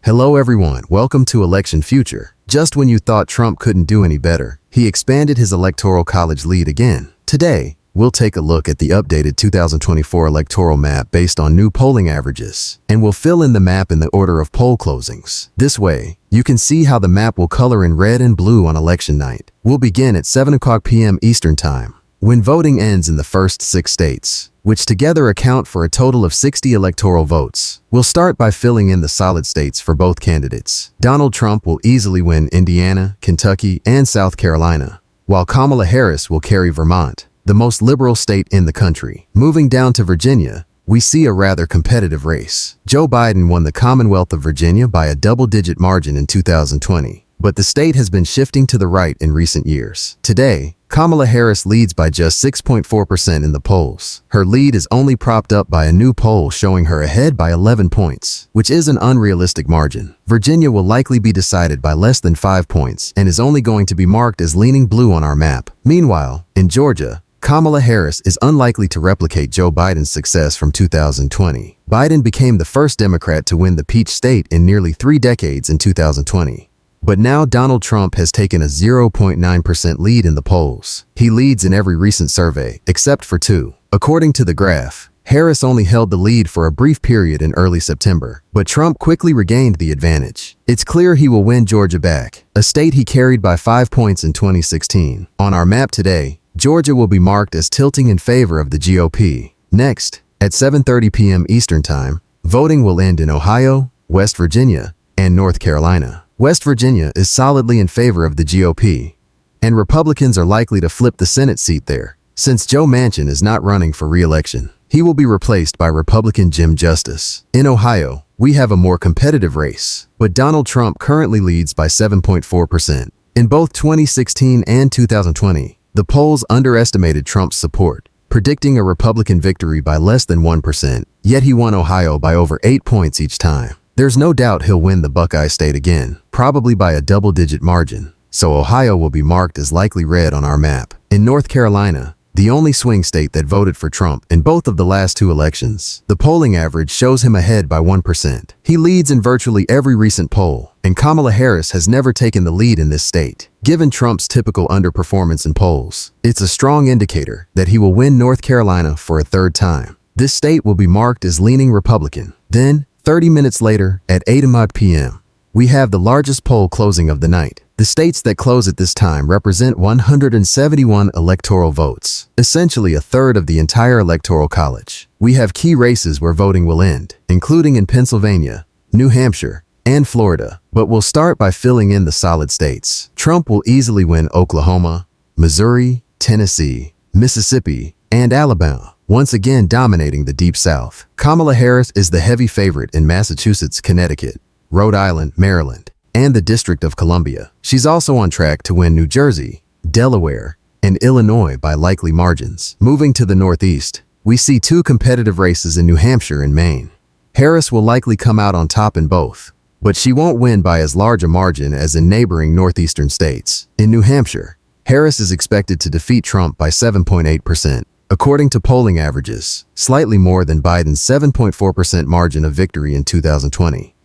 Hello everyone, welcome to Election Future. Just when you thought Trump couldn't do any better, he expanded his electoral college lead again. Today, we'll take a look at the updated 2024 electoral map based on new polling averages, and we'll fill in the map in the order of poll closings. This way, you can see how the map will color in red and blue on election night. We'll begin at 7 o'clock p.m. Eastern Time, when voting ends in the first 6 states, which together account for a total of 60 electoral votes. We'll start by filling in the solid states for both candidates. Donald Trump will easily win Indiana, Kentucky, and South Carolina, while Kamala Harris will carry Vermont, the most liberal state in the country. Moving down to Virginia, we see a rather competitive race. Joe Biden won the Commonwealth of Virginia by a double-digit margin in 2020, but the state has been shifting to the right in recent years. Today, Kamala Harris leads by just 6.4% in the polls. Her lead is only propped up by a new poll showing her ahead by 11 points, which is an unrealistic margin. Virginia will likely be decided by less than 5 points and is only going to be marked as leaning blue on our map. Meanwhile, in Georgia, Kamala Harris is unlikely to replicate Joe Biden's success from 2020. Biden became the first Democrat to win the Peach State in nearly 3 decades in 2020. But now Donald Trump has taken a 0.9% lead in the polls. He leads in every recent survey, except for 2. According to the graph, Harris only held the lead for a brief period in early September, but Trump quickly regained the advantage. It's clear he will win Georgia back, a state he carried by 5 points in 2016. On our map today, Georgia will be marked as tilting in favor of the GOP. Next, at 7:30 p.m. Eastern Time, voting will end in Ohio, West Virginia, and North Carolina. West Virginia is solidly in favor of the GOP, and Republicans are likely to flip the Senate seat there, since Joe Manchin is not running for re-election. He will be replaced by Republican Jim Justice. In Ohio, we have a more competitive race, but Donald Trump currently leads by 7.4%. In both 2016 and 2020, the polls underestimated Trump's support, predicting a Republican victory by less than 1%, yet he won Ohio by over 8 points each time. There's no doubt he'll win the Buckeye State again, probably by a double-digit margin, so Ohio will be marked as likely red on our map. In North Carolina, the only swing state that voted for Trump in both of the last 2 elections, the polling average shows him ahead by 1%. He leads in virtually every recent poll, and Kamala Harris has never taken the lead in this state. Given Trump's typical underperformance in polls, it's a strong indicator that he will win North Carolina for a 3rd time. This state will be marked as leaning Republican. Then, 30 minutes later, at 8 p.m., we have the largest poll closing of the night. The states that close at this time represent 171 electoral votes, essentially a third of the entire electoral college. We have key races where voting will end, including in Pennsylvania, New Hampshire, and Florida, but we'll start by filling in the solid states. Trump will easily win Oklahoma, Missouri, Tennessee, Mississippi, and Alabama, once again dominating the Deep South. Kamala Harris is the heavy favorite in Massachusetts, Connecticut, Rhode Island, Maryland, and the District of Columbia. She's also on track to win New Jersey, Delaware, and Illinois by likely margins. Moving to the Northeast, we see 2 competitive races in New Hampshire and Maine. Harris will likely come out on top in both, but she won't win by as large a margin as in neighboring northeastern states. In New Hampshire, Harris is expected to defeat Trump by 7.8%. According to polling averages, slightly more than Biden's 7.4% margin of victory in 2020.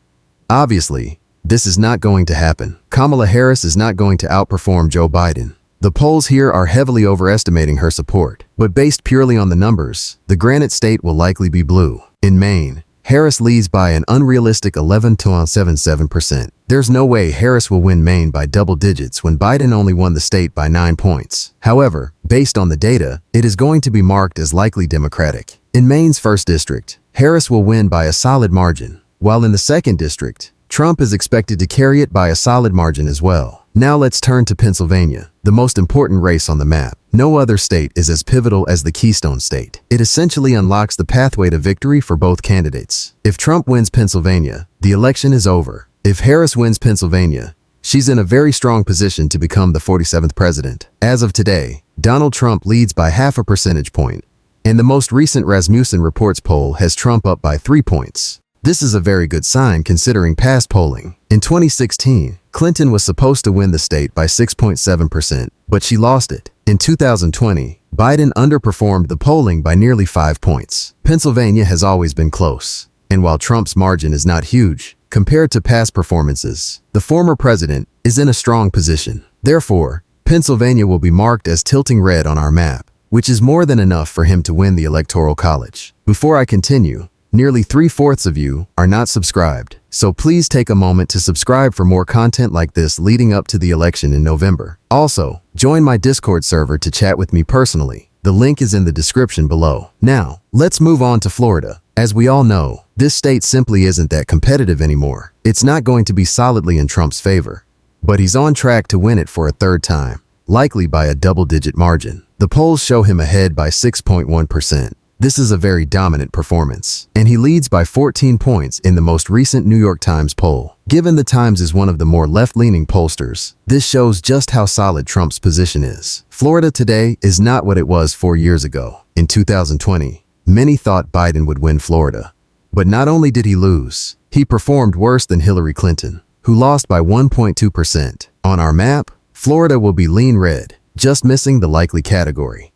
Obviously, this is not going to happen. Kamala Harris is not going to outperform Joe Biden. The polls here are heavily overestimating her support, but based purely on the numbers, the Granite State will likely be blue. In Maine, Harris leads by an unrealistic 11.77%. There's no way Harris will win Maine by double digits when Biden only won the state by 9 points. However, based on the data, it is going to be marked as likely Democratic. In Maine's 1st district, Harris will win by a solid margin, while in the 2nd district, Trump is expected to carry it by a solid margin as well. Now let's turn to Pennsylvania, the most important race on the map. No other state is as pivotal as the Keystone State. It essentially unlocks the pathway to victory for both candidates. If Trump wins Pennsylvania, the election is over. If Harris wins Pennsylvania, she's in a very strong position to become the 47th president. As of today, Donald Trump leads by half a percentage point, and the most recent Rasmussen Reports poll has Trump up by 3 points. This is a very good sign considering past polling. In 2016, Clinton was supposed to win the state by 6.7%, but she lost it. In 2020, Biden underperformed the polling by nearly 5 points. Pennsylvania has always been close, and while Trump's margin is not huge, compared to past performances, the former president is in a strong position. Therefore, Pennsylvania will be marked as tilting red on our map, which is more than enough for him to win the Electoral College. Before I continue, nearly 3/4 of you are not subscribed, so please take a moment to subscribe for more content like this leading up to the election in November. Also, join my Discord server to chat with me personally. The link is in the description below. Now, let's move on to Florida. As we all know, this state simply isn't that competitive anymore. It's not going to be solidly in Trump's favor, but he's on track to win it for a third time, likely by a double-digit margin. The polls show him ahead by 6.1%. This is a very dominant performance, and he leads by 14 points in the most recent New York Times poll. Given the Times is one of the more left-leaning pollsters, this shows just how solid Trump's position is. Florida today is not what it was 4 years ago. In 2020, many thought Biden would win Florida. But not only did he lose, he performed worse than Hillary Clinton, who lost by 1.2%. On our map, Florida will be lean red, just missing the likely category.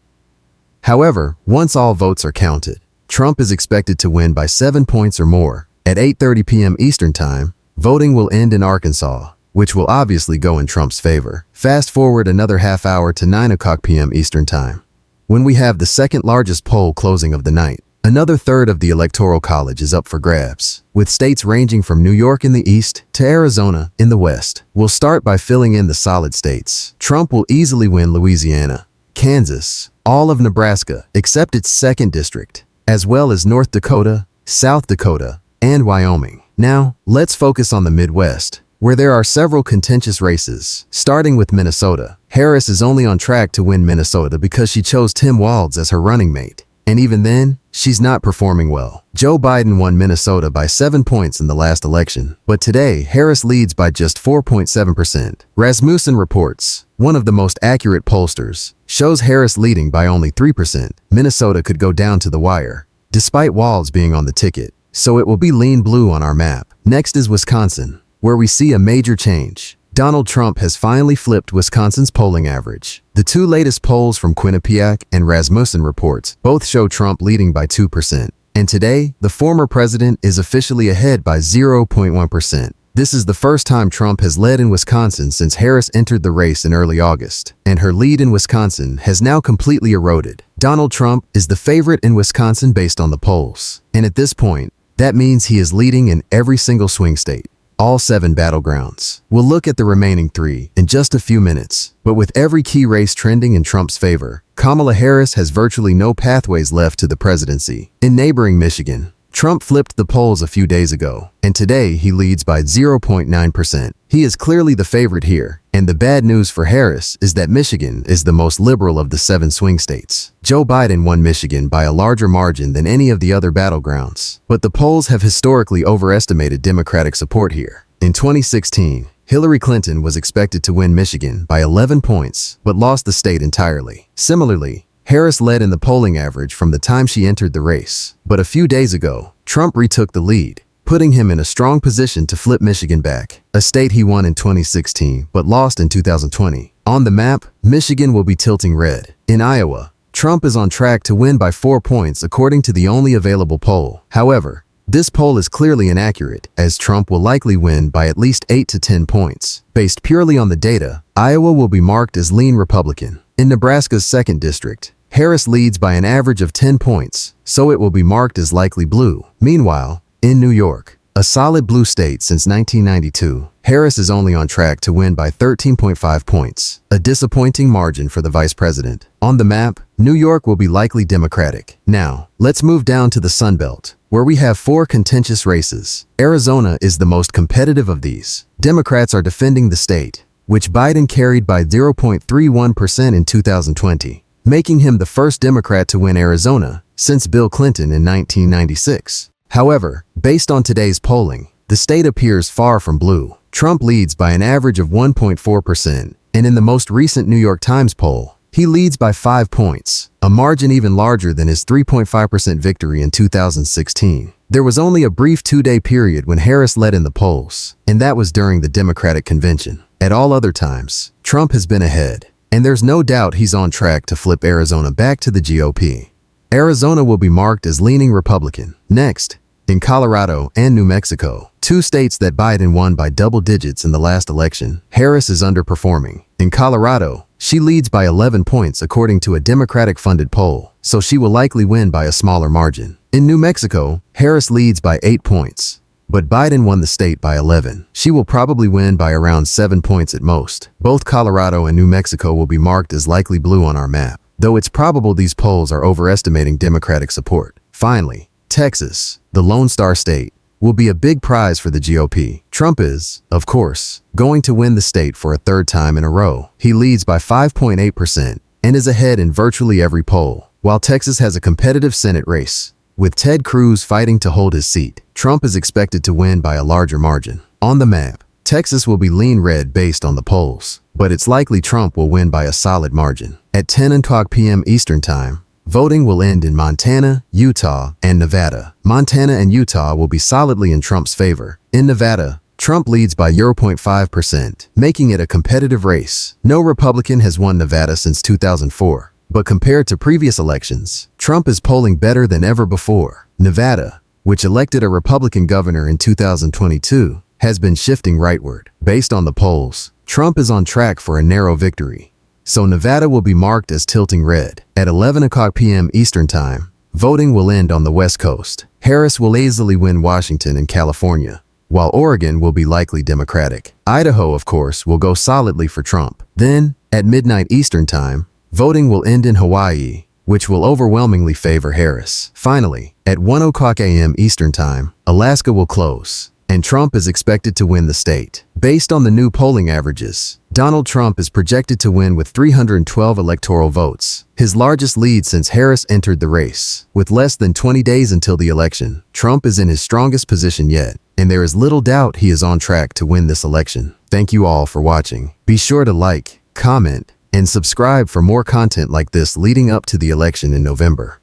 However, once all votes are counted, Trump is expected to win by 7 points or more. At 8:30 p.m. Eastern Time, voting will end in Arkansas, which will obviously go in Trump's favor. Fast forward another half hour to 9 p.m. Eastern Time, when we have the second largest poll closing of the night. Another third of the Electoral College is up for grabs, with states ranging from New York in the east to Arizona in the west. We'll start by filling in the solid states. Trump will easily win Louisiana, Kansas, all of Nebraska except its 2nd district, as well as North Dakota, South Dakota, and Wyoming. Now, let's focus on the Midwest, where there are several contentious races. Starting with Minnesota, Harris is only on track to win Minnesota because she chose Tim Walz as her running mate. And even then, she's not performing well. Joe Biden won Minnesota by 7 points in the last election, but today Harris leads by just 4.7%. Rasmussen Reports, one of the most accurate pollsters, shows Harris leading by only 3%. Minnesota could go down to the wire, despite Walz being on the ticket, so it will be lean blue on our map. Next is Wisconsin, where we see a major change. Donald Trump has finally flipped Wisconsin's polling average. The two latest polls from Quinnipiac and Rasmussen Reports both show Trump leading by 2%. And today, the former president is officially ahead by 0.1%. This is the first time Trump has led in Wisconsin since Harris entered the race in early August, and her lead in Wisconsin has now completely eroded. Donald Trump is the favorite in Wisconsin based on the polls, and at this point, that means he is leading in every single swing state. All 7 battlegrounds. We'll look at the remaining 3 in just a few minutes, but with every key race trending in Trump's favor, Kamala Harris has virtually no pathways left to the presidency. In neighboring Michigan, Trump flipped the polls a few days ago, and today he leads by 0.9%. He is clearly the favorite here, and the bad news for Harris is that Michigan is the most liberal of the 7 swing states. Joe Biden won Michigan by a larger margin than any of the other battlegrounds, but the polls have historically overestimated Democratic support here. In 2016, Hillary Clinton was expected to win Michigan by 11 points, but lost the state entirely. Similarly, Harris led in the polling average from the time she entered the race, but a few days ago, Trump retook the lead, putting him in a strong position to flip Michigan back, a state he won in 2016 but lost in 2020. On the map, Michigan will be tilting red. In Iowa, Trump is on track to win by 4 points according to the only available poll. However, this poll is clearly inaccurate, as Trump will likely win by at least 8 to 10 points. Based purely on the data, Iowa will be marked as lean Republican. In Nebraska's 2nd district, Harris leads by an average of 10 points, so it will be marked as likely blue. Meanwhile, in New York, a solid blue state since 1992, Harris is only on track to win by 13.5 points, a disappointing margin for the vice president. On the map, New York will be likely Democratic. Now, let's move down to the Sun Belt, where we have 4 contentious races. Arizona is the most competitive of these. Democrats are defending the state, which Biden carried by 0.31% in 2020. Making him the first Democrat to win Arizona since Bill Clinton in 1996. However, based on today's polling, the state appears far from blue. Trump leads by an average of 1.4%, and in the most recent New York Times poll, he leads by 5 points, a margin even larger than his 3.5% victory in 2016. There was only a brief 2-day period when Harris led in the polls, and that was during the Democratic convention. At all other times, Trump has been ahead, and there's no doubt he's on track to flip Arizona back to the GOP. Arizona will be marked as leaning Republican. Next, In Colorado and New Mexico, two states that Biden won by double digits in the last election, Harris is underperforming. In Colorado, she leads by 11 points according to a Democratic-funded poll, so she will likely win by a smaller margin. In New Mexico, Harris leads by 8 points, but Biden won the state by 11. She will probably win by around 7 points at most. Both Colorado and New Mexico will be marked as likely blue on our map, though it's probable these polls are overestimating Democratic support. Finally, Texas, the Lone Star State, will be a big prize for the GOP. Trump is, of course, going to win the state for a third time in a row. He leads by 5.8% and is ahead in virtually every poll, while Texas has a competitive Senate race, with Ted Cruz fighting to hold his seat. Trump is expected to win by a larger margin. On the map, Texas will be lean red based on the polls, but it's likely Trump will win by a solid margin. At 10:00 p.m. Eastern Time, voting will end in Montana, Utah, and Nevada. Montana and Utah will be solidly in Trump's favor. In Nevada, Trump leads by 0.5%, making it a competitive race. No Republican has won Nevada since 2004, but compared to previous elections, Trump is polling better than ever before. Nevada, which elected a Republican governor in 2022, has been shifting rightward. Based on the polls, Trump is on track for a narrow victory, so Nevada will be marked as tilting red. At 11:00 p.m. Eastern Time, voting will end on the West Coast. Harris will easily win Washington and California, while Oregon will be likely Democratic. Idaho, of course, will go solidly for Trump. Then, at midnight Eastern Time, voting will end in Hawaii, which will overwhelmingly favor Harris. Finally, at 1:00 a.m. Eastern Time, Alaska will close, and Trump is expected to win the state. Based on the new polling averages, Donald Trump is projected to win with 312 electoral votes, his largest lead since Harris entered the race. With less than 20 days until the election, Trump is in his strongest position yet, and there is little doubt he is on track to win this election. Thank you all for watching. Be sure to like, comment, and subscribe for more content like this leading up to the election in November.